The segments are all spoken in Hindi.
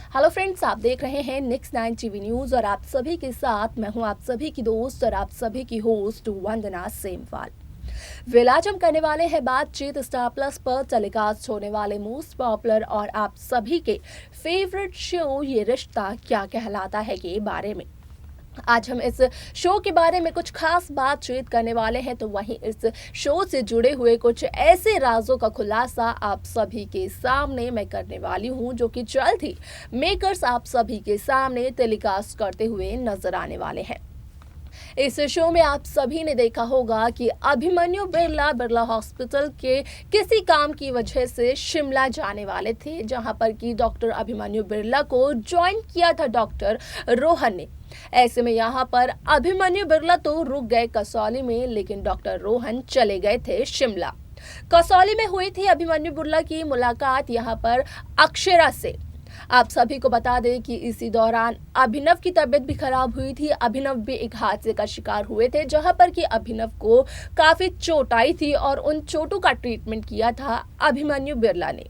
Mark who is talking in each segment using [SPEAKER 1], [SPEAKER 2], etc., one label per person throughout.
[SPEAKER 1] हेलो फ्रेंड्स, आप देख रहे हैं नेक्स्ट 9 टीवी न्यूज और आप सभी के साथ मैं हूं आप सभी की दोस्त और आप सभी की होस्ट वंदना सेमवाल। वेल आज हम करने वाले हैं बातचीत स्टार प्लस पर टेलीकास्ट होने वाले मोस्ट पॉपुलर और आप सभी के फेवरेट शो ये रिश्ता क्या कहलाता है के बारे में। आज हम इस शो के बारे में कुछ खास बातचीत करने वाले हैं, तो वहीं इस शो से जुड़े हुए कुछ ऐसे राजों का खुलासा आप सभी के सामने मैं करने वाली हूं, जो कि जल्द ही मेकर्स आप सभी के सामने टेलीकास्ट करते हुए नजर आने वाले हैं। इस शो में आप सभी ने देखा होगा कि अभिमन्यु बिरला हॉस्पिटल के किसी काम की वजह से शिमला जाने वाले थे, जहां पर कि डॉक्टर अभिमन्यु बिरला को ज्वाइन किया था डॉक्टर रोहन ने। ऐसे में यहाँ पर अभिमन्यु बिरला तो रुक गए कसौली में, लेकिन डॉक्टर रोहन चले गए थे शिमला। कसौली में हुई थी अभिमन्यु बिरला की मुलाकात यहाँ पर अक्षरा से। आप सभी को बता दें कि इसी दौरान अभिनव की तबीयत भी खराब हुई थी। अभिनव भी एक हादसे का शिकार हुए थे, जहां पर कि अभिनव को काफी चोट आई थी और उन चोटों का ट्रीटमेंट किया था अभिमन्यु बिरला ने।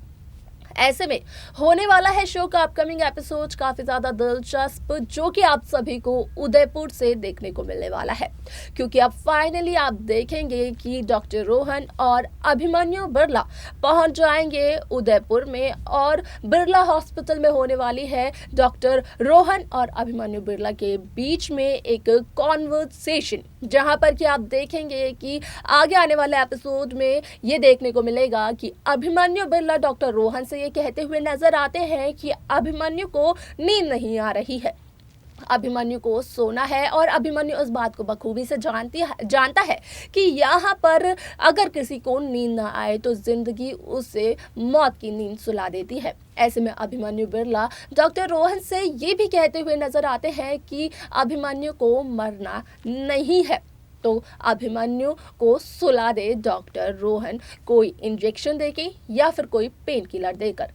[SPEAKER 1] ऐसे में होने वाला है शो का अपकमिंग एपिसोड काफी ज्यादा दिलचस्प, जो कि आप सभी को उदयपुर से देखने को मिलने वाला है, क्योंकि अब फाइनली आप देखेंगे कि डॉक्टर रोहन और अभिमन्यु बिरला पहुंच जाएंगे उदयपुर में और बिरला हॉस्पिटल में होने वाली है डॉक्टर रोहन और अभिमन्यु बिरला के बीच में एक कॉन्वर्सेशन, जहां पर कि आप देखेंगे कि आगे आने वाले एपिसोड में ये देखने को मिलेगा कि अभिमन्यु बिरला डॉक्टर रोहन से कहते हुए नजर आते हैं कि अभिमन्यु को नींद नहीं आ रही है, अभिमन्यु को सोना है। और अभिमन्यु इस बात को बखूबी से जानता है कि यहाँ पर अगर किसी को नींद ना आए तो जिंदगी उसे मौत की नींद सुला देती है। ऐसे में अभिमन्यु बिरला डॉक्टर रोहन से ये भी कहते हुए नजर आते हैं कि अभिमन्यु को मरना नहीं है, तो अभिमन्यु को सुला दे डॉक्टर रोहन, कोई इंजेक्शन देके या फिर कोई पेन किलर देकर।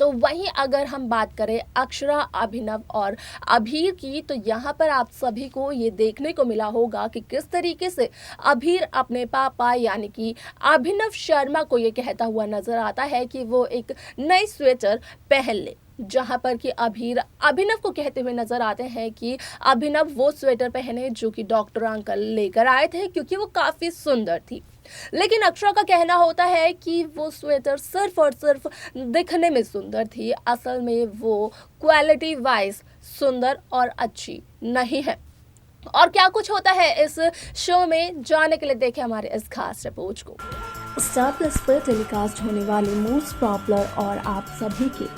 [SPEAKER 1] तो वहीं अगर हम बात करें अक्षरा, अभिनव और अभीर की, तो यहाँ पर आप सभी को ये देखने को मिला होगा कि किस तरीके से अभीर अपने पापा यानी कि अभिनव शर्मा को ये कहता हुआ नजर आता है कि वो एक नई स्वेटर पहन ले, जहां पर कि अभिनव को कहते हुए नजर आते हैं कि अभिनव वो स्वेटर पहने जो कि डॉक्टर अंकल लेकर आए थे, क्योंकि वो काफी सुंदर थी। लेकिन अक्षरा का कहना होता है कि वो स्वेटर सिर्फ और सिर्फ दिखने में सुंदर थी, असल में वो क्वालिटी वाइज सुंदर और अच्छी नहीं है। और क्या कुछ होता है इस शो में, जानने के लिए देखें हमारे इस खास रिपोर्ट को। स्टार प्लस पर टेलीकास्ट होने वाले मोस्ट पॉपुलर और आप सभी के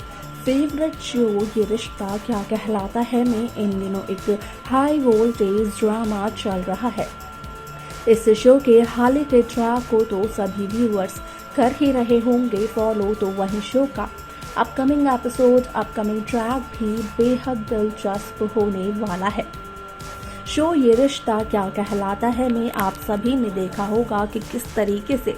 [SPEAKER 1] फेवरेट शो ये रिश्ता क्या कहलाता है में इन दिनों एक हाई वोल्टेज ड्रामा चल रहा है। इस शो के हाल के ट्रैक को तो सभी व्यूअर्स कर ही रहे होंगे फॉलो, तो वहीं शो का अपकमिंग एपिसोड, अपकमिंग ट्रैक भी बेहद दिलचस्प होने वाला है। शो ये रिश्ता क्या कहलाता है में आप सभी ने देखा होगा कि किस तरीके से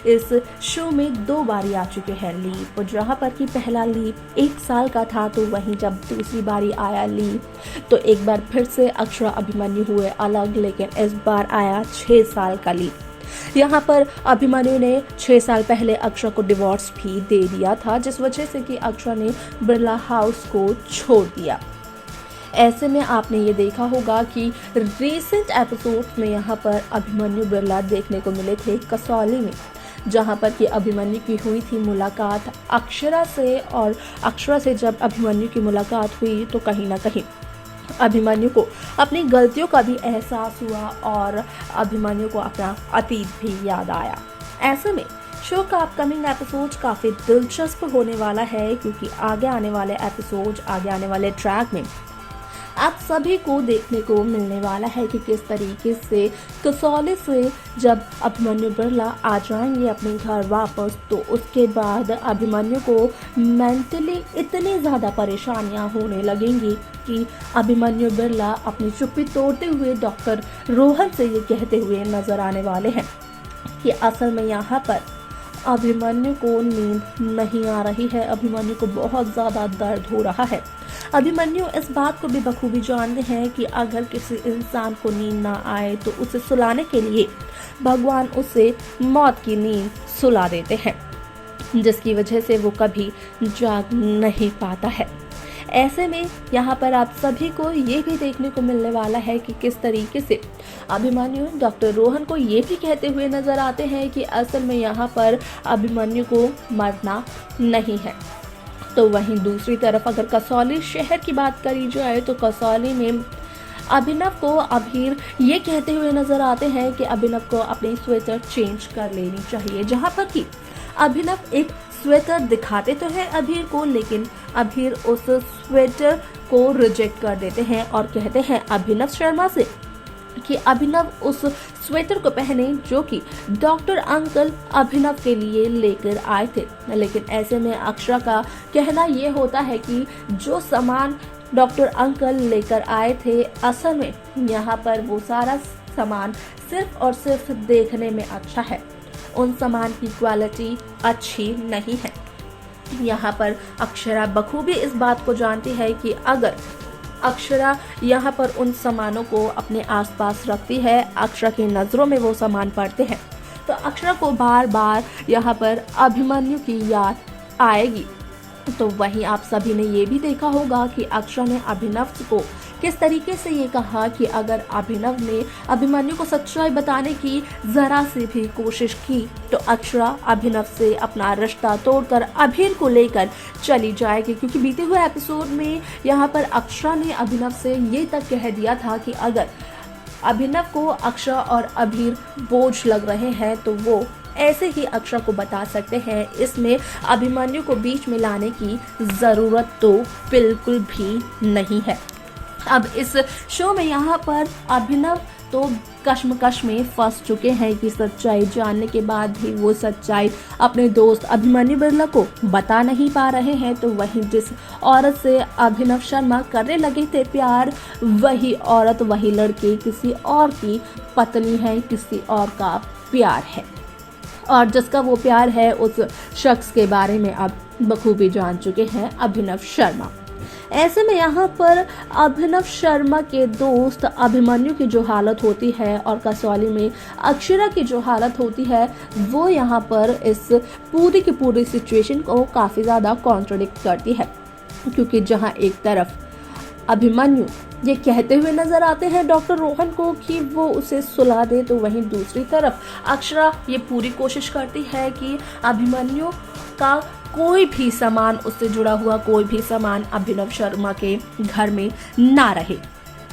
[SPEAKER 1] इस शो में 2 बारी आ चुके हैं लीप, जहां पर कि पहला लीप 1 साल का था, तो वहीं जब दूसरी बारी आया लीप तो एक बार फिर से अक्षरा अभिमन्यु हुए अलग, लेकिन इस बार आया 6 साल का लीप। यहाँ पर अभिमन्यु ने 6 साल पहले अक्षरा को डिवोर्स भी दे दिया था, जिस वजह से कि अक्षरा ने बिरला हाउस को छोड़ दिया। ऐसे में आपने ये देखा होगा कि रिसेंट एपिसोड्स में यहाँ पर अभिमन्यु बिरला देखने को मिले थे कसौली में, जहाँ पर कि अभिमन्यु की हुई थी मुलाकात अक्षरा से, और अक्षरा से जब अभिमन्यु की मुलाकात हुई तो कहीं ना कहीं अभिमन्यु को अपनी गलतियों का भी एहसास हुआ और अभिमन्यु को अपना अतीत भी याद आया। ऐसे में शो का अपकमिंग एपिसोड काफ़ी दिलचस्प होने वाला है, क्योंकि आगे आने वाले एपिसोड, आगे आने वाले ट्रैक में आप सभी को देखने को मिलने वाला है कि किस तरीके से कसौली से जब अभिमन्यु बिरला आ जाएंगे अपने घर वापस, तो उसके बाद अभिमन्यु को मेंटली इतनी ज़्यादा परेशानियां होने लगेंगी कि अभिमन्यु बिरला अपनी चुप्पी तोड़ते हुए डॉक्टर रोहन से ये कहते हुए नजर आने वाले हैं कि असल में यहाँ पर अभिमन्यु को नींद नहीं आ रही है, अभिमन्यु को बहुत ज़्यादा दर्द हो रहा है। अभिमन्यु इस बात को भी बखूबी जानते हैं कि अगर किसी इंसान को नींद ना आए तो उसे सुलाने के लिए भगवान उसे मौत की नींद सुला देते हैं, जिसकी वजह से वो कभी जाग नहीं पाता है। ऐसे में यहाँ पर आप सभी को ये भी देखने को मिलने वाला है कि किस तरीके से अभिमन्यु डॉक्टर रोहन को ये भी कहते हुए नजर आते हैं कि असल में यहाँ पर अभिमन्यु को मरना नहीं है। तो वहीं दूसरी तरफ अगर कसौली शहर की बात करी जाए तो कसौली में अभिनव को अभीर ये कहते हुए नजर आते हैं कि अभिनव को अपनी स्वेटर चेंज कर लेनी चाहिए, जहां पर कि अभिनव एक स्वेटर दिखाते तो है अभीर को, लेकिन अभीर उस स्वेटर को रिजेक्ट कर देते हैं और कहते हैं अभिनव शर्मा से कि अभिनव उस स्वेटर को पहने जो कि डॉक्टर अंकल अभिनव के लिए लेकर आए थे। लेकिन ऐसे में अक्षरा का कहना ये होता है कि जो सामान डॉक्टर अंकल लेकर आए थे असल में यहाँ पर वो सारा सामान सिर्फ और सिर्फ देखने में अच्छा है, उन सामान की क्वालिटी अच्छी नहीं है। यहाँ पर अक्षरा बखूबी इस बात को जानती है कि अगर अक्षरा यहाँ पर उन सामानों को अपने आसपास रखती है, अक्षरा की नज़रों में वो सामान पड़ते हैं, तो अक्षरा को बार बार यहाँ पर अभिमन्यु की याद आएगी। तो वहीं आप सभी ने ये भी देखा होगा कि अक्षरा ने अभिनव को किस तरीके से ये कहा कि अगर अभिनव ने अभिमन्यु को सच्चाई बताने की जरा सी भी कोशिश की तो अक्षरा अभिनव से अपना रिश्ता तोड़कर अभीर को लेकर चली जाएगी। क्योंकि बीते हुए एपिसोड में यहाँ पर अक्षरा ने अभिनव से ये तक कह दिया था कि अगर अभिनव को अक्षरा और अभीर बोझ लग रहे हैं तो वो ऐसे ही अक्षरा को बता सकते हैं, इसमें अभिमन्यु को बीच में लाने की ज़रूरत तो बिल्कुल भी नहीं है। अब इस शो में यहाँ पर अभिनव तो कश्मकश में फंस चुके हैं कि सच्चाई जानने के बाद भी वो सच्चाई अपने दोस्त अभिमन्यु बिरला को बता नहीं पा रहे हैं। तो वहीं जिस औरत से अभिनव शर्मा करने लगे थे प्यार, वही औरत वही लड़की किसी और की पत्नी है, किसी और का प्यार है और जिसका वो प्यार है उस शख्स के बारे में अब बखूबी जान चुके हैं अभिनव शर्मा। ऐसे में यहाँ पर अभिनव शर्मा के दोस्त अभिमन्यु की जो हालत होती है और कसौली में अक्षरा की जो हालत होती है वो यहाँ पर इस पूरी की पूरी सिचुएशन को काफ़ी ज़्यादा कॉन्ट्रडिक्ट करती है। क्योंकि जहाँ एक तरफ अभिमन्यु ये कहते हुए नजर आते हैं डॉक्टर रोहन को कि वो उसे सुला दे, तो वहीं दूसरी तरफ अक्षरा ये पूरी कोशिश करती है कि अभिमन्यु का कोई भी सामान, उससे जुड़ा हुआ कोई भी सामान अभिनव शर्मा के घर में ना रहे।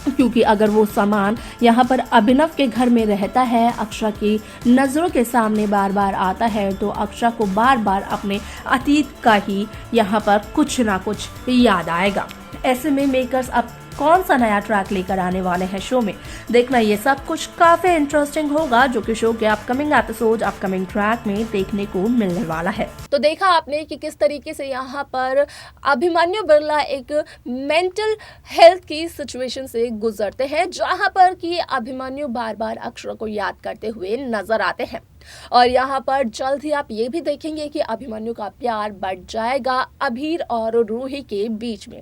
[SPEAKER 1] क्योंकि अगर वो सामान यहाँ पर अभिनव के घर में रहता है, अक्षरा की नज़रों के सामने बार बार आता है, तो अक्षरा को बार बार अपने अतीत का ही यहाँ पर कुछ ना कुछ याद आएगा। ऐसे में मेकर्स अब कौन सा नया ट्रैक लेकर आने वाले हैं शो में, देखना ये सब कुछ काफी इंटरेस्टिंग होगा, जो कि शो के अपकमिंग एपिसोड अपकमिंग ट्रैक में देखने को मिलने वाला है। तो देखा आपने कि किस तरीके से यहाँ पर अभिमन्यु बिरला एक मेंटल हेल्थ की सिचुएशन से गुजरते हैं, जहाँ पर कि अभिमन्यु बार बार अक्षरा को याद करते हुए नजर आते हैं। और यहाँ पर जल्द ही आप ये भी देखेंगे कि अभिमन्यु का प्यार बढ़ जाएगा अभीर और रूही के बीच में।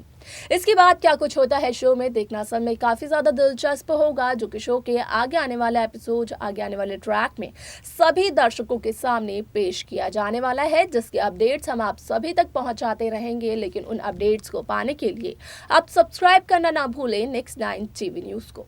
[SPEAKER 1] इसके बाद क्या कुछ होता है शो में, देखना सब में काफी ज्यादा दिलचस्प होगा, जो कि शो के आगे आने वाले एपिसोड, आगे आने वाले ट्रैक में सभी दर्शकों के सामने पेश किया जाने वाला है, जिसके अपडेट्स हम आप सभी तक पहुंचाते रहेंगे। लेकिन उन अपडेट्स को पाने के लिए आप सब्सक्राइब करना ना भूलें नेक्स्ट 9 टीवी न्यूज को।